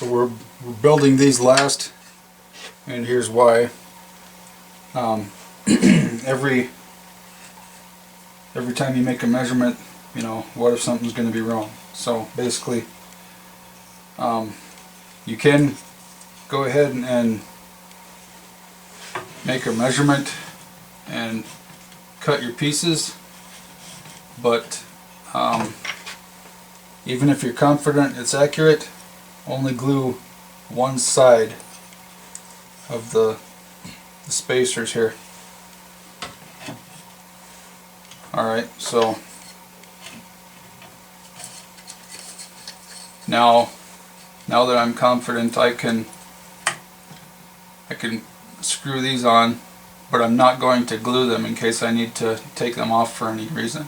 So we're building these last, and here's why. Every time you make a measurement, you know, what if something's going to be wrong? So basically, you can go ahead and make a measurement and cut your pieces, but even if you're confident it's accurate, only glue one side of the spacers here. Alright, so now that I'm confident, I can screw these on, but I'm not going to glue them in case I need to take them off for any reason.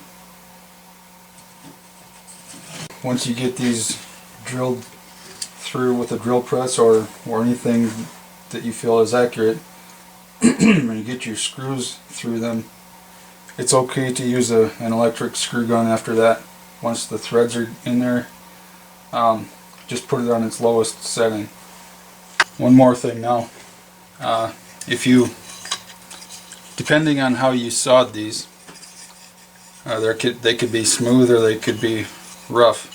Once you get these drilled through with a drill press or anything that you feel is accurate, when you get your screws through them, it's okay to use an electric screw gun after that. Once the threads are in there, just put it on its lowest setting. One more thing now, depending on how you sawed these, they could be smooth or they could be rough.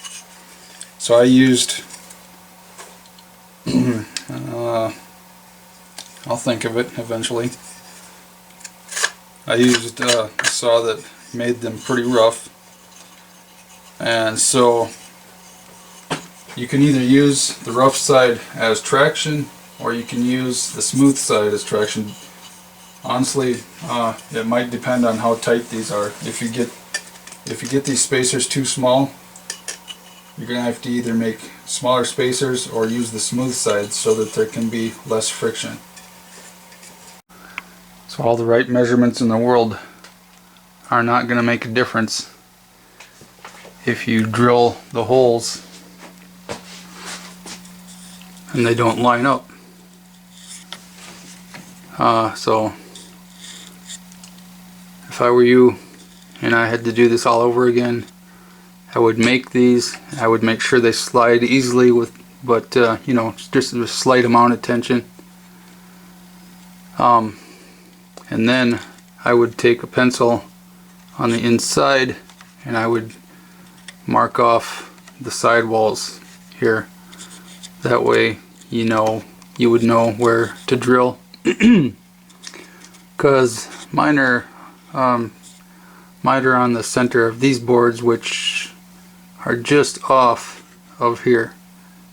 So I used, I'll think of it eventually. I used a saw that made them pretty rough, and so you can either use the rough side as traction or you can use the smooth side as traction. Honestly, it might depend on how tight these are. If you get these spacers too small, you're going to have to either make smaller spacers or use the smooth side so that there can be less friction. So all the right measurements in the world are not going to make a difference if you drill the holes and they don't line up. So if I were you and I had to do this all over again, I would make these, I would make sure they slide easily but you know, just a slight amount of tension. And then I would take a pencil on the inside and I would mark off the side walls here. That way you would know where to drill. Because mine are on the center of these boards, which are just off of here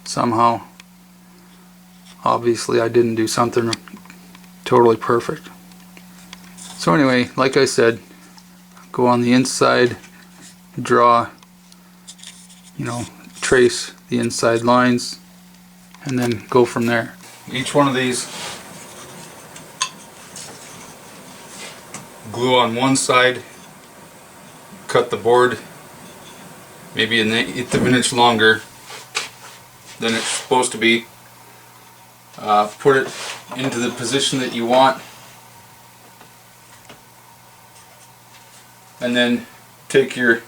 somehow. Obviously I didn't do something totally perfect. So anyway, like I said, go on the inside, draw, trace the inside lines, and then go from there. Each one of these, glue on one side, cut the board maybe an eighth of an inch longer than it's supposed to be. Put it into the position that you want, and then take a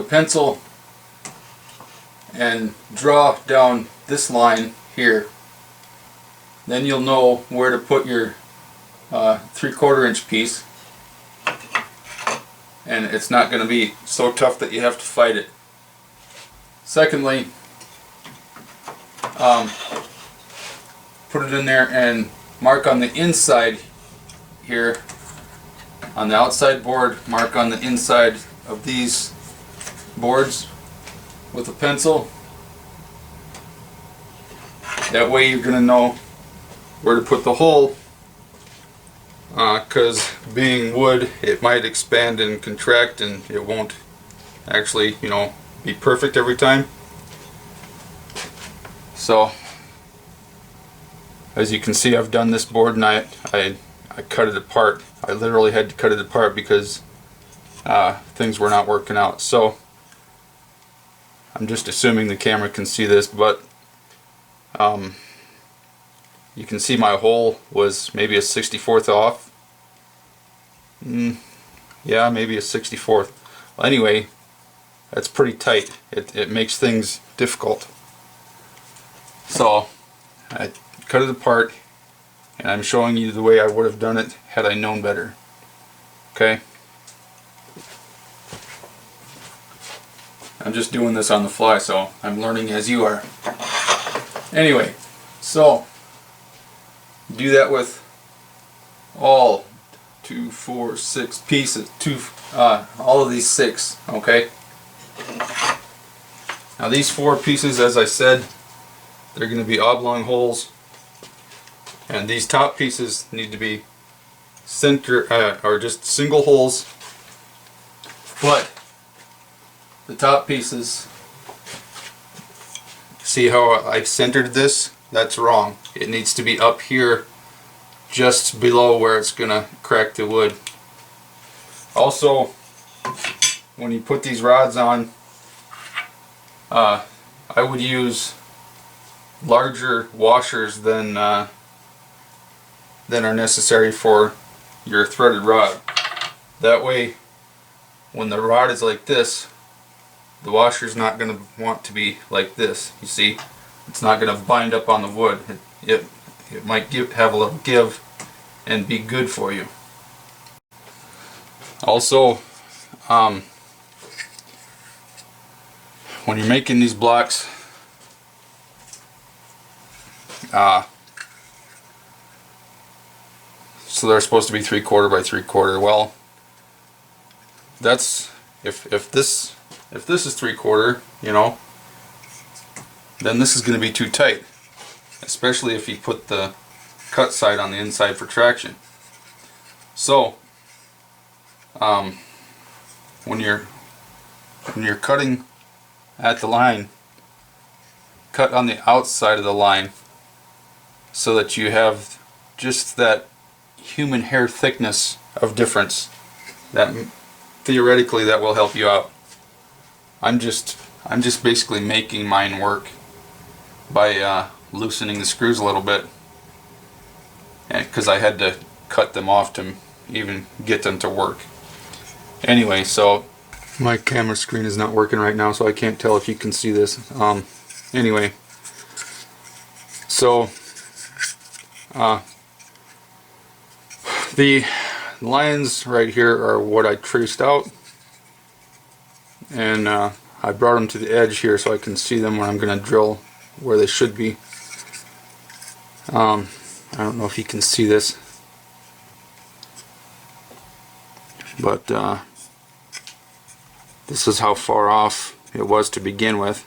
pencil and draw down this line here. Then you'll know where to put your 3/4 inch piece, and it's not going to be so tough that you have to fight it. Secondly, put it in there and mark on the inside here, on the outside board, mark on the inside of these boards with a pencil. That way you're going to know where to put the hole, because being wood, it might expand and contract and it won't actually, be perfect every time. So as you can see, I've done this board and I cut it apart. I literally had to cut it apart because things were not working out. So I'm just assuming the camera can see this, but you can see my hole was maybe a 64th off. Yeah, maybe a 64th. Well, anyway, that's pretty tight. It makes things difficult. So I cut it apart, and I'm showing you the way I would have done it had I known better. Okay? I'm just doing this on the fly, so I'm learning as you are. Anyway, so do that with all 2, 4, 6 pieces. All of these 6. Okay. Now these 4 pieces, as I said, they're going to be oblong holes, and these top pieces need to be center or just single holes. But the top pieces, see how I've centered this? That's wrong. It needs to be up here, just below where it's gonna crack the wood. Also, when you put these rods on, I would use larger washers than are necessary for your threaded rod. That way, when the rod is like this, the washer's not going to want to be like this. You see, it's not going to bind up on the wood. It might have a little give and be good for you. Also, when you're making these blocks, so they're supposed to be 3/4 by 3/4. Well, that's if this is 3/4, you know, then this is going to be too tight, especially if you put the cut side on the inside for traction. So when you're cutting at the line, cut on the outside of the line so that you have just that human hair thickness of difference. That theoretically that will help you out. I'm just basically making mine work by loosening the screws a little bit, because I had to cut them off to even get them to work. Anyway, so my camera screen is not working right now, so I can't tell if you can see this. Anyway, so the lines right here are what I traced out, and I brought them to the edge here so I can see them when I'm going to drill where they should be. I don't know if you can see this, but this is how far off it was to begin with.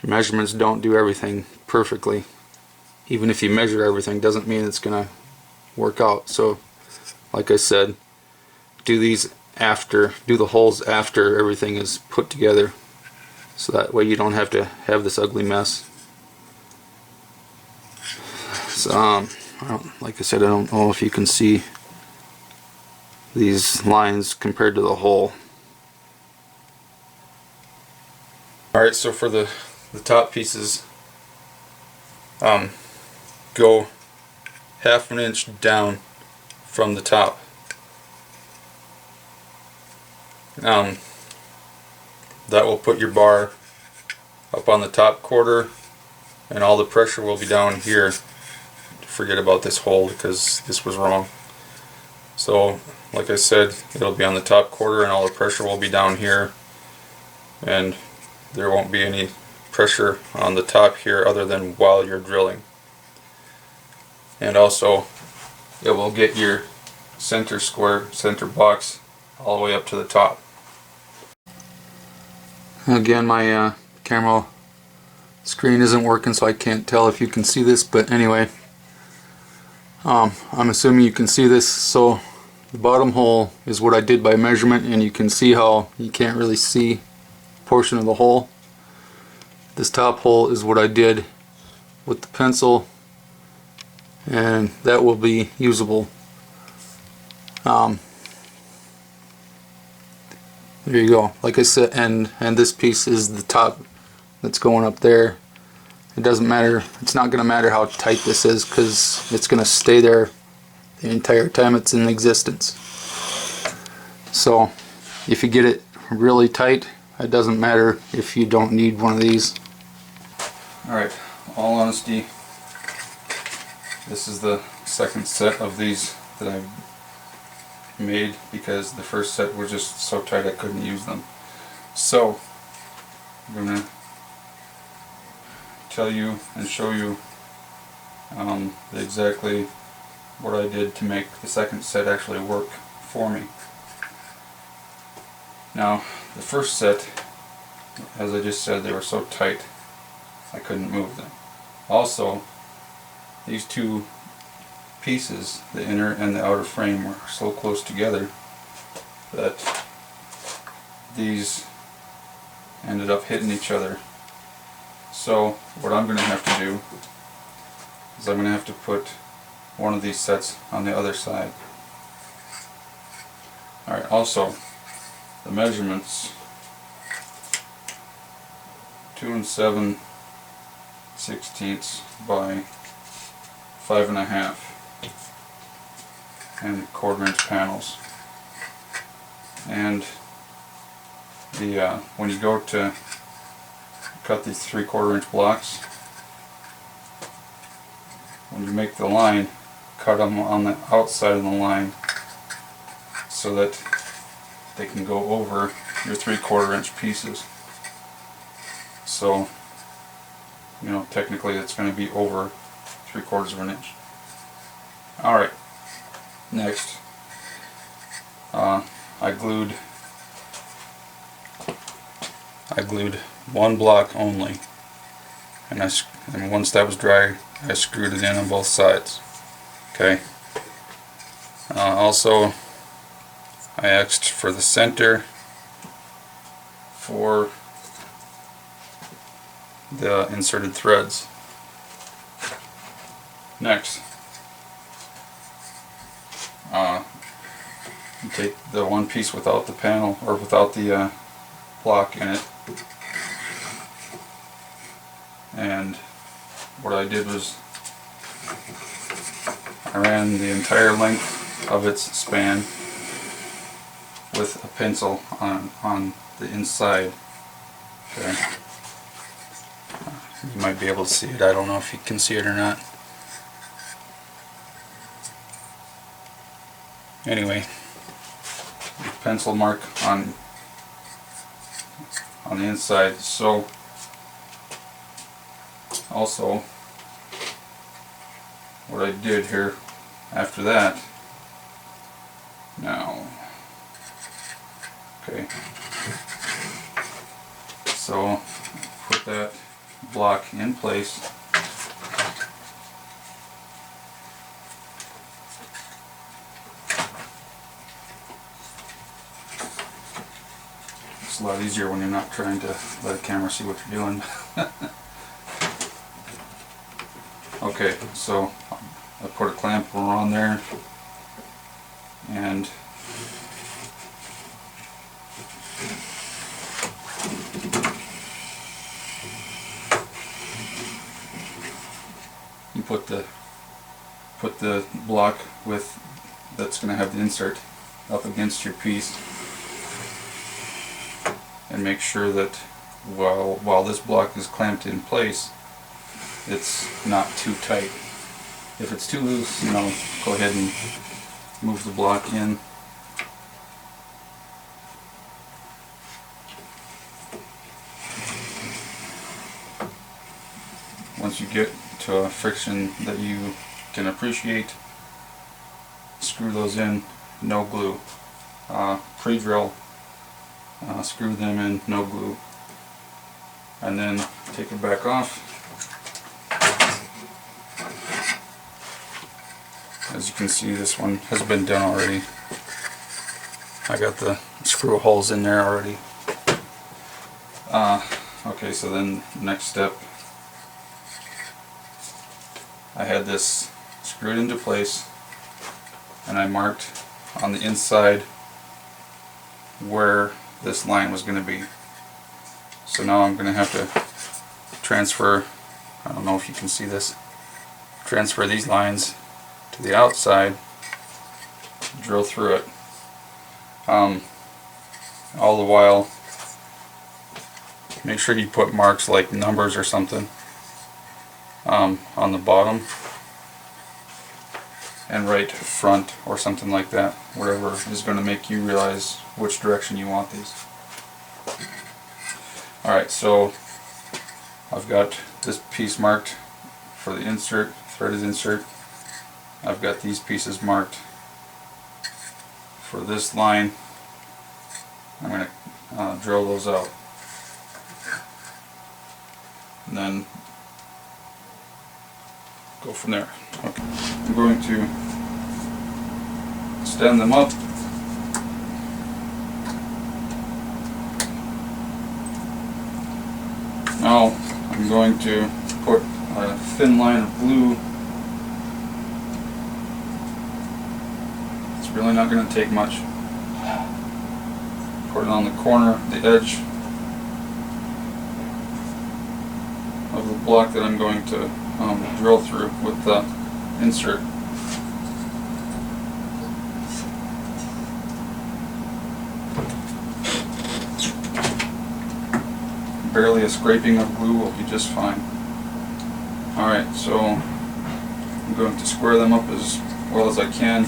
Measurements don't do everything perfectly. Even if you measure everything, doesn't mean it's going to work out. So, like I said, do the holes after everything is put together, so that way you don't have to have this ugly mess. So, like I said, I don't know if you can see these lines compared to the hole. Alright, so for the top pieces, go 1/2 inch down from the top. That will put your bar up on the top quarter, and all the pressure will be down here. Forget about this hole because this was wrong. So, like I said, it'll be on the top quarter and all the pressure will be down here, and there won't be any pressure on the top here other than while you're drilling. And also, it will get your center box all the way up to the top. Again, my camera screen isn't working, so I can't tell if you can see this, but anyway, I'm assuming you can see this. So the bottom hole is what I did by measurement, and you can see how you can't really see a portion of the hole. This top hole is what I did with the pencil, and that will be usable. There you go. Like I said, and this piece is the top that's going up there. It doesn't matter. It's not going to matter how tight this is, because it's going to stay there the entire time it's in existence. So if you get it really tight, it doesn't matter if you don't need one of these. Alright, all honesty, this is the second set of these that I've made because the first set was just so tight I couldn't use them. So I'm going to tell you and show you exactly what I did to make the second set actually work for me. Now, the first set, as I just said, they were so tight I couldn't move them. Also, these two pieces, the inner and the outer frame, were so close together that these ended up hitting each other. So what I'm going to have to do is I'm going to have to put one of these sets on the other side. Alright, also the measurements, 2 7/16 by 5.5 and 1/4 inch panels. And the when you go to cut these 3/4 inch blocks, when you make the line, cut them on the outside of the line so that they can go over your 3/4 inch pieces. So, you know, technically it's going to be over 3/4 of an inch. Alright, next, I glued one block only, and once that was dry, I screwed it in on both sides. Okay. Also, I X'd for the center for the inserted threads. Next, you take the one piece without the panel, or without the block in it, and what I did was I ran the entire length of its span with a pencil on the inside. Okay. You might be able to see it. I don't know if you can see it or not. Anyway, pencil mark on the inside. So also what I did here after that, now, okay, so put that block in place, it's a lot easier when you're not trying to let a camera see what you're doing. Okay, so I put a clamp on there, and you put the block with that's going to have the insert up against your piece, and make sure that while this block is clamped in place, it's not too tight. If it's too loose, you know, go ahead and move the block in. Once you get to a friction that you can appreciate, screw those in, no glue. Pre-drill, screw them in, no glue. And then take it back off. As you can see, this one has been done already. I got the screw holes in there already. Okay, so then next step, I had this screwed into place, and I marked on the inside where this line was going to be. So now I'm going to have to transfer, I don't know if you can see this, transfer these lines to the outside, drill through it. All the while, make sure you put marks like numbers or something on the bottom and right front or something like that, whatever is going to make you realize which direction you want these. Alright, so I've got this piece marked for the insert, threaded insert. I've got these pieces marked for this line. I'm going to drill those out. And then go from there. Okay. I'm going to stand them up. Now I'm going to put a thin line of glue. It's really not going to take much. Put it on the corner, the edge of the block that I'm going to drill through with the insert. Barely a scraping of glue will be just fine. Alright, so I'm going to square them up as well as I can.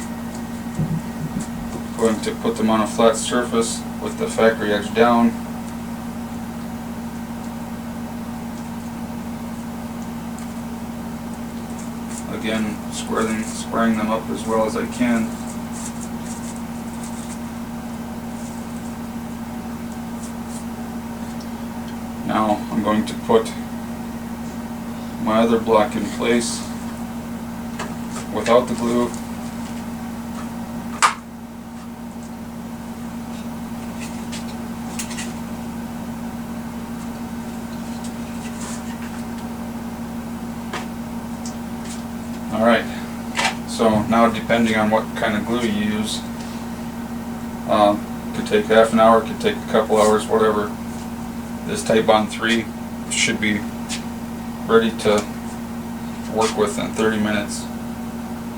I'm going to put them on a flat surface with the factory edge down. Again, squaring them up as well as I can. Now I'm going to put my other block in place without the glue. Alright, so now depending on what kind of glue you use, could take half an hour, could take a couple hours, whatever. This Titebond 3 should be ready to work with in 30 minutes,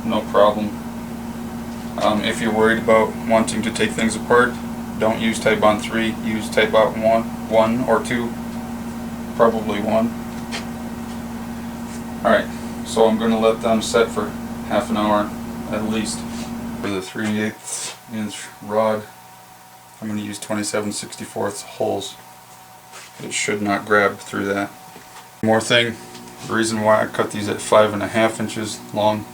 no problem. If you're worried about wanting to take things apart, don't use Titebond 3, use Titebond 1 or 2, probably 1. Alright. So I'm going to let them set for half an hour at least. For the 3/8 inch rod, I'm going to use 27/64 holes. It should not grab through that. One more thing, the reason why I cut these at 5.5 inches long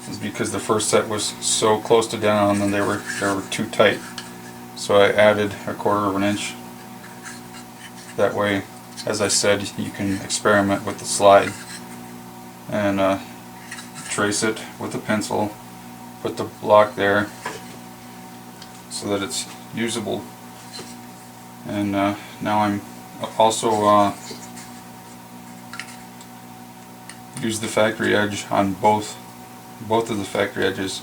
is because the first set was so close to down and they were too tight. So I added 1/4 inch. That way, as I said, you can experiment with the slide and trace it with a pencil, put the block there so that it's usable. And now I'm also use the factory edge on both of the factory edges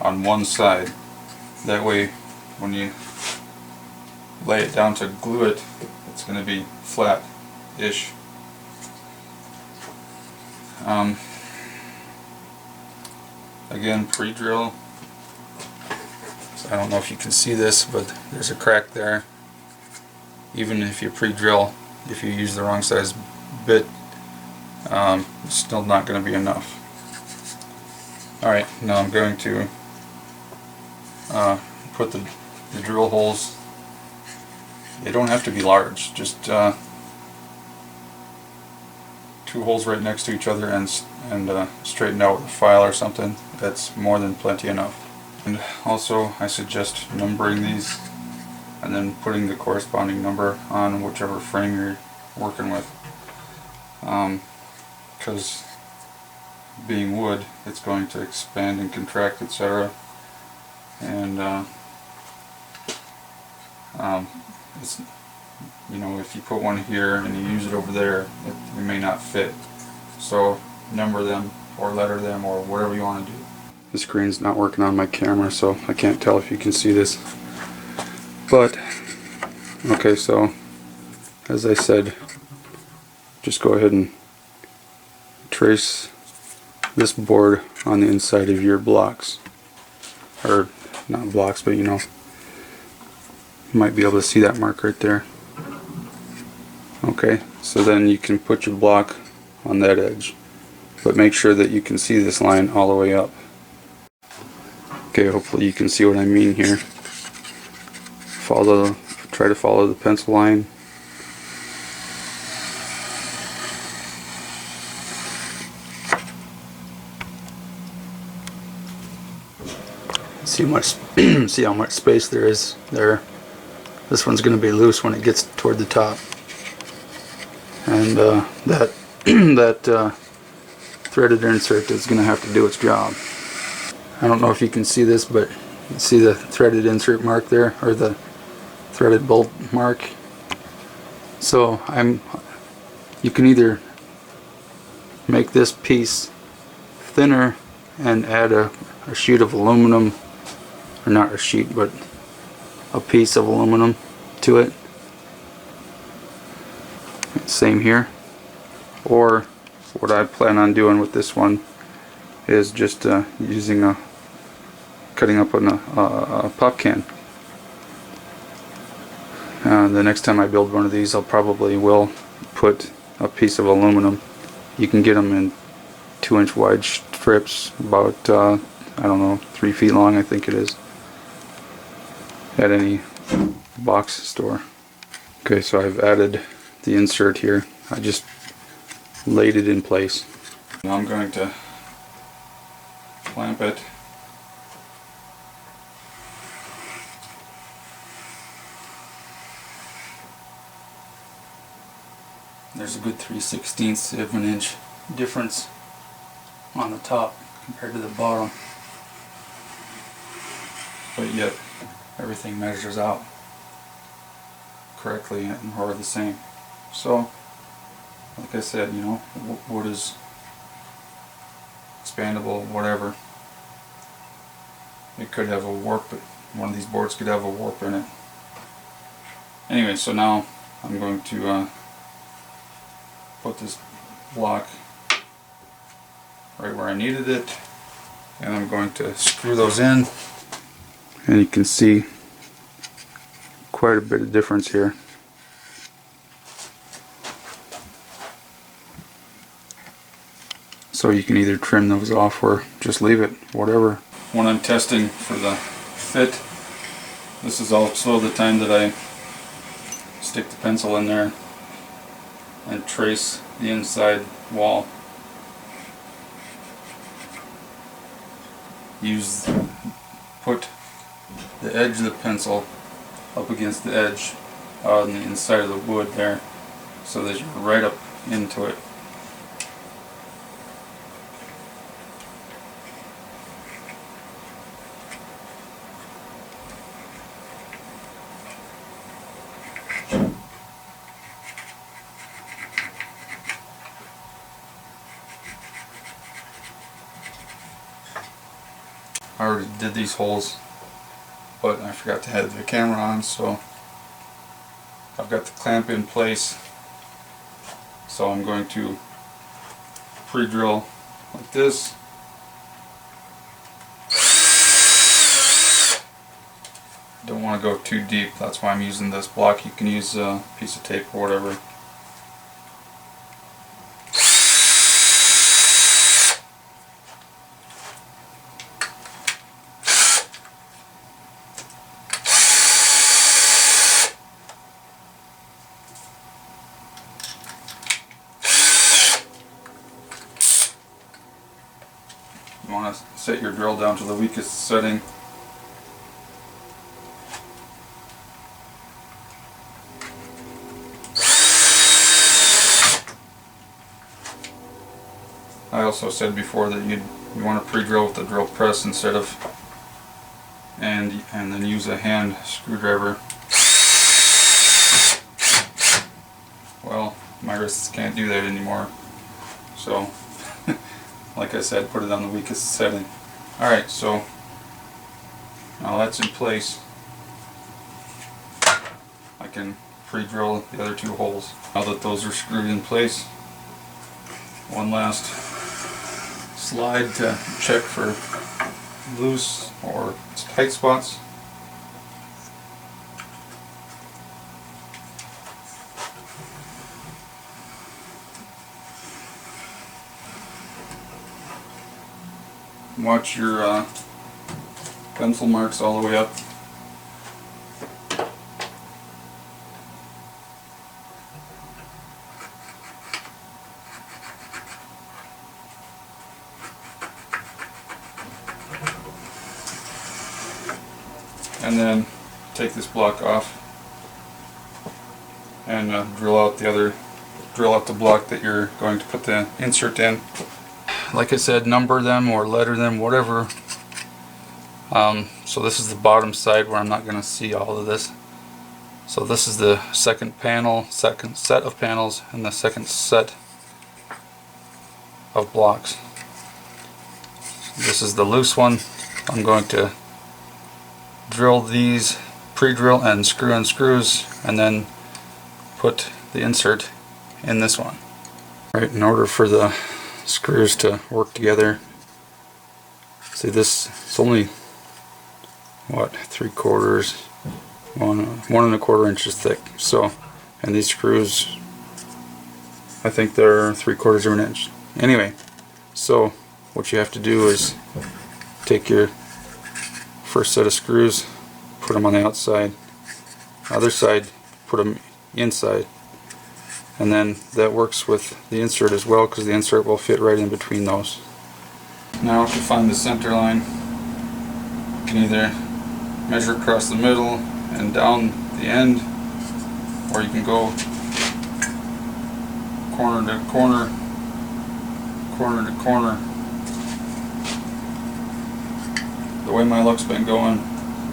on one side. That way when you lay it down to glue it, it's going to be flat-ish. Again, pre-drill. So I don't know if you can see this, but there's a crack there. Even if you pre-drill, if you use the wrong size bit, it's still not going to be enough. Alright, now I'm going to put the drill holes. They don't have to be large, just 2 holes right next to each other and straighten out with a file or something. That's more than plenty enough. And also I suggest numbering these and then putting the corresponding number on whichever frame you're working with. Because being wood, it's going to expand and contract, etc. And it's, you know, if you put one here and you use it over there, it may not fit. So number them or letter them or whatever you want to do. The screen's not working on my camera, so I can't tell if you can see this. But okay, so as I said, just go ahead and trace this board on the inside of your blocks, or not blocks, but you know, you might be able to see that mark right there. Okay, so then you can put your block on that edge. But make sure that you can see this line all the way up. Okay, hopefully you can see what I mean here. Try to follow the pencil line. See how much space there is there. This one's going to be loose when it gets toward the top, and that that threaded insert is going to have to do its job. I don't know if you can see this, but you see the threaded insert mark there, or the threaded bolt mark. So you can either make this piece thinner and add a sheet of aluminum, or not a sheet, but a piece of aluminum to it. Same here. Or what I plan on doing with this one is just cutting up on a pop can. The next time I build one of these, I'll probably will put a piece of aluminum. You can get them in 2-inch wide strips, about I don't know, 3 feet long, I think it is, at any box store. Okay, so I've added the insert here. I just laid it in place. Now I'm going to clamp it. There's a good 3/16 of an inch difference on the top compared to the bottom, but yet everything measures out correctly and more the same. So, like I said, you know, wood is expandable, whatever. It could have a warp, but one of these boards could have a warp in it. Anyway, so now I'm going to put this block right where I needed it, and I'm going to screw those in, and you can see quite a bit of difference here. So you can either trim those off or just leave it, whatever. When I'm testing for the fit, this is also the time that I stick the pencil in there and trace the inside wall. Put the edge of the pencil up against the edge on the inside of the wood there, so that you're right up into it. I already did these holes, but I forgot to have the camera on, so I've got the clamp in place. So I'm going to pre-drill like this. Don't want to go too deep, that's why I'm using this block. You can use a piece of tape or whatever. You want to set your drill down to the weakest setting. I also said before that you want to pre-drill with the drill press instead of and then use a hand screwdriver. Well, my wrists can't do that anymore, so like I said, put it on the weakest setting. Alright, so now that's in place, I can pre-drill the other two holes. Now that those are screwed in place, one last slide to check for loose or tight spots. watch your pencil marks all the way up. And then take this block off and drill out the block that you're going to put the insert in. Like I said, number them or letter them, whatever. So this is the bottom side where I'm not going to see all of this. So this is the second panel, second set of panels, and the second set of blocks. This is the loose one. I'm going to drill these, pre-drill and screw in screws, and then put the insert in this one. Right, in order for the screws to work together, see this, it's only what, 3/4, 1 1/4 inches thick. So, and these screws, I think they're 3/4 of an inch. Anyway, so what you have to do is take your first set of screws, put them on the outside, other side, put them inside, and then that works with the insert as well, because the insert will fit right in between those. Now to find the center line, you can either measure across the middle and down the end, or you can go corner to corner, corner to corner. The way my luck's been going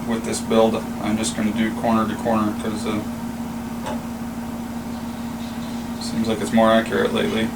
with this build, I'm just going to do corner to corner because seems like it's more accurate lately.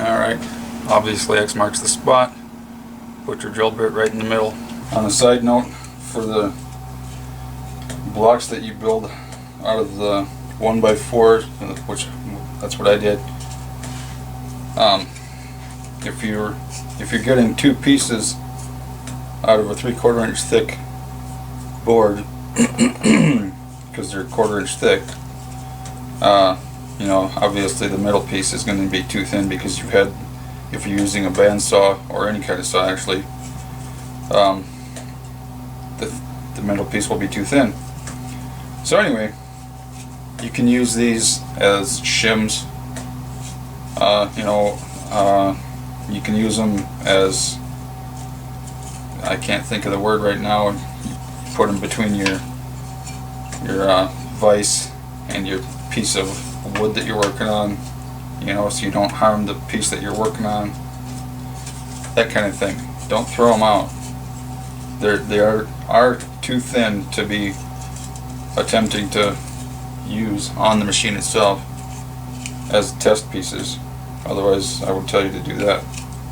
Alright, obviously X marks the spot. Put your drill bit right in the middle. On a side note, for the blocks that you build out of the 1x4, which that's what I did, if you're getting 2 pieces out of a 3/4 inch thick board, because they're 1/4 inch thick, you know, obviously the middle piece is going to be too thin, because if you're using a bandsaw or any kind of saw actually, the middle piece will be too thin. So anyway, you can use these as shims. You know, you can use them as, I can't think of the word right now, you put them between your vise and your piece of wood that you're working on, you know, so you don't harm the piece that you're working on, that kind of thing. Don't throw them out. They are too thin to be attempting to use on the machine itself as test pieces. Otherwise, I would tell you to do that.